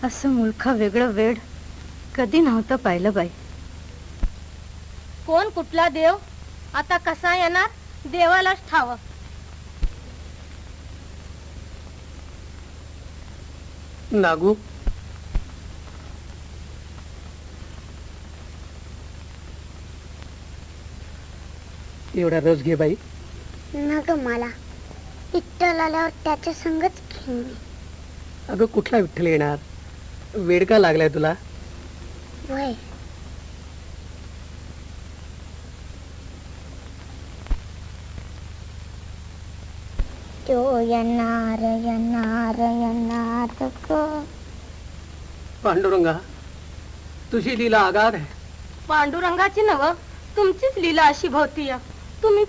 असं मुलखा वेगळं वेड कधी नव्हतं पाहिलं बाई. कोण कुठला देव आता कसा येणार देवालाच ठाव. नागू, एवढा रस घे बाई. न ग मला विठ्ठल आल्यावर त्याच्या संगच घेईन मी. अगं कुठला विठ्ठल येणार? वेड का लागलाय तुला? वय तो येणार येणार येणार ग. पांडुरंगा, तुझी लीला आगाध आहे. पांडुरंगाची नव तुमचीच लीला अशी भोवतीय. तुम्ही